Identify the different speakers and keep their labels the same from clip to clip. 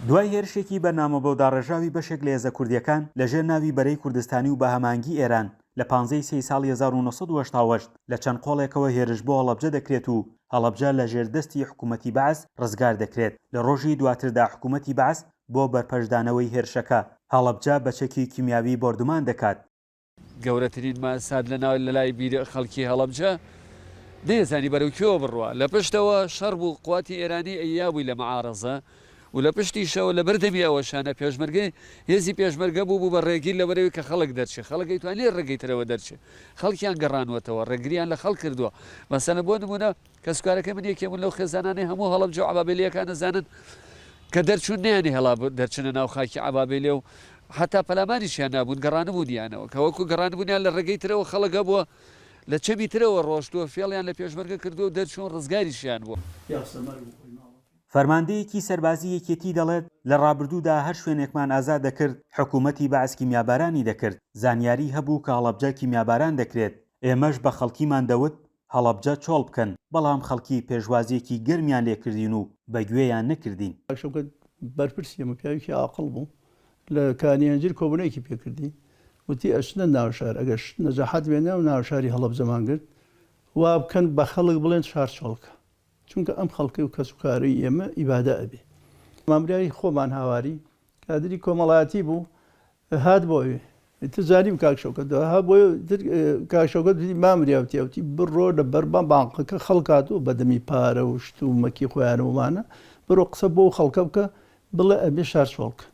Speaker 1: دوای هێرشێکی بەرنامە بەوداڕێژاوی بەشێک لە هێزە کوردیەکان لەژێر ناوی بەرەی کوردستانی و بەهەمانگی ئێران لە 15 ساڵی 1970 لە چەند قۆڵێکەوە هێرش بۆ هەڵەبجە دەکرێت و هەڵەبجە لە ژێردەستی حکوومەتی بەعەز ڕزگار دەکرێت. لە ڕۆژی دواتردا حکوومەتی بەعەز بۆ بەرپەشدانەوەی هێرشەکە هەڵەبجە بەچەکی کیمیاوی بۆردومان دەکات.
Speaker 2: گەورەترین ماساد لە لای بیر خەڵکی هەڵەبجە نێزانی بەرەو کێوە بڕوە لە پشتەوە شەڕ بوو قواتی ئێرانی ئەیابووی لە مەعارەزە و لە پشتیشەوە لە بەردەمی ئەوەشانە پێشمەرگەی هێزی پێشمەرگە بوو بە ڕێگیر لە بەرەوەی کە خەڵک دەرچێت خەڵکی توانێت ڕێگەی ترەوە دەرچێت خەڵکیان گەڕانوەتەوە ڕێگریان لە خەڵک کردووە مەسەلەن بۆ نمونە کە سوکارەکە من یەکێمون لەو خێزانانەی هەموو هەڵەبجە و عەبابێلیەکان دەزانن کە دەرچوون نەیانی هەڵا دەرچنە ناو خاکی عەبابێلیە و حتا پەلامانیشیان نابوون گەڕانەبوو دیانەوە کە وەکو گەڕانبوونیان لە ڕێگەی ترەوە خەڵک بووە لە چەمی ترەوە ڕۆشتووە فێڵیان لە پێشمەرگە کردو و دەرچوون ڕزگاریشیان بووە.
Speaker 1: فەرماندەیەکی سەربازی یەکێتی دەڵێت لە ڕابردوودا هەر شوێنێکمان ئازاد دەکرد حکوومەتی بەعەز کیمیابارانی دەکرد زانیاری هەبوو کە هەڵەبجە کیمیاباران دەکرێت ئێمەش بە خەڵکیمان دەوت هەڵەبجە چۆڵ بکەن بەڵام خەڵکی پێشوازیەکی گەرمیان لێکردین و بەگوێیان نەکردین.
Speaker 3: بەرپرسی ئەمە پیاوێکی عاقڵ بوو لە کانیەنجیر کۆبوونەیەکی پێکردی وتی ئەچنە ناوشار ئەگەر نەجاحەت بێنە و ناوشاری هەڵەبجەمان کرد وا بکەن بە خەڵک بڵێن شار چۆڵکە چونکە ئەم خەڵکی و کەسوکاری ئێمە ئیبادە ئەبێ. مامریایی خۆمان هاواری کادری کۆمەڵایەتی بوو هات بۆی تزانیم کاکشەوکە ها بۆی کاکشەوکە مامریاوتیاوتی بڕۆ لە بەربان بانقەکە خەڵکات و بەدەمی پارە و شت و مەکی خۆیان ومانە بڕۆ قسە بۆ خەڵکە بکە بڵێ ئەبێ شار چۆڵکە.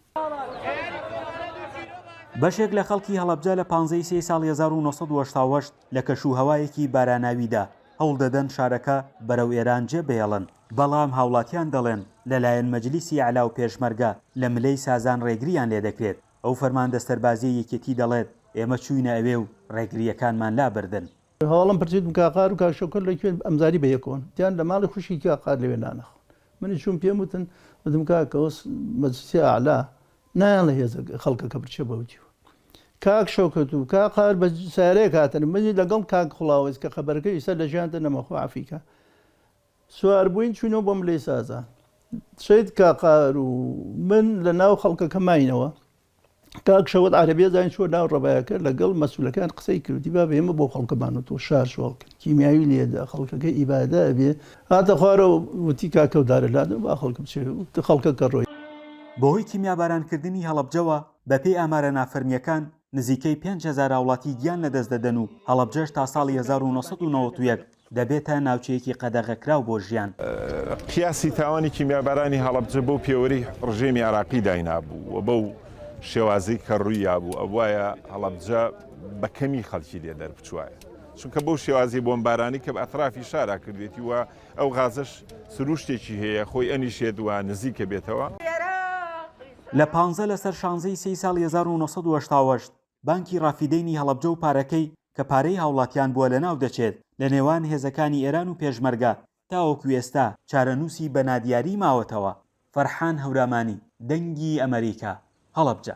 Speaker 1: بەشێک لە خەڵکی هەڵەبجە لە 15 ساڵی 1970 لە کەشوهەوایەکی باراناویدا هەوڵ دەدەن شارەکە بەرەو ئێران جێبێڵن بەڵام هاوڵاتیان دەڵێن لەلایەن مەجلیسی ئەعلا و پێشمەرگە لە ملەی سازان ڕێگریان لێ دەکرێت. ئەو فەرماندە سەربازیە یەکێتی دەڵێت ئێمە چوینە ئەوێ و ڕێگریەکانمان لابردن.
Speaker 3: هەواڵم پرسیدم کاقار و کاکشەوکە لەکوێن ئەمزاری بە یەکۆن دیان لە ماڵی خوشکی کاقار لەوێ نانەخۆن منی چوون پێم وتن وتم کاکەوەس مەجلیسی ئەعلا نایان لە هێزە خەڵکەکە بچێ بەوتیوە کاک شەوکەت و کاقار بە سارەیە کاتن منی لەگەڵ کاک خڵاوەز کە خەبەرەکە ئیسا لە ژیانتە نەمەخۆ عەفیکە سوار بووین چوینەوە بۆ ملەی سازان شەید کاقار و من لە ناو خەڵکەکە ماینەوە کاک شەوت عەرەبیە زانین چوە ناو ڕەبایەکە لەگەڵ مەسوولەکان قسەی کردی با بێمە بۆ خەڵکەمانەوە شار شۆڵکرد کیمیاوی لێدا خەڵکەکە ئیبادە ئەبێ هاتە خوارەوە وتی کاکە و دارەلادە با خەڵکە بچێت خەڵکەکە ڕۆی.
Speaker 1: بەهۆی کیمیابارانکردنی هەڵەبجەوە بەپێی ئامارە نافەرمیەکان نزیکەی 5,000 وڵاتی گیان لەدەستدەدەن و هەڵەبجەش تا ساڵی 1991 دەبێتە ناوچەیەکی قەدەغەکراو بۆ ژیان.
Speaker 4: پیاسی تاوانی کیمیابارانی هەڵەبجە بەو پێوەری ڕژێمی عێراقی داینابوو و بەو شێوازەی کە ڕووییا بوو ئەوایە هەڵەبجە بە کەمی خەڵکی لێ دەربچوایە چونکە بەو شێوازی بۆمبارانی کە بە ئەترافی شارا کردێتی وە ئەو غازەش سروشتێکی هەیە خۆی ئەنیشێت وە نزیکە بێتەوە.
Speaker 1: لە 15 لەسەر 16 ساڵی 1970 بانکی ڕافیدەینی هەڵەبجە و پارەکەی کە پارەی هاوڵاتیان بووە لە ناو دەچێت لە نێوان هێزەکانی ئێران و پێشمەرگە تاوەکو ئێستا چارەنووسی بەنادیاری ماوەتەوە. فەرحان هەورامانی دەنگی ئەمریکا هەڵەبجە.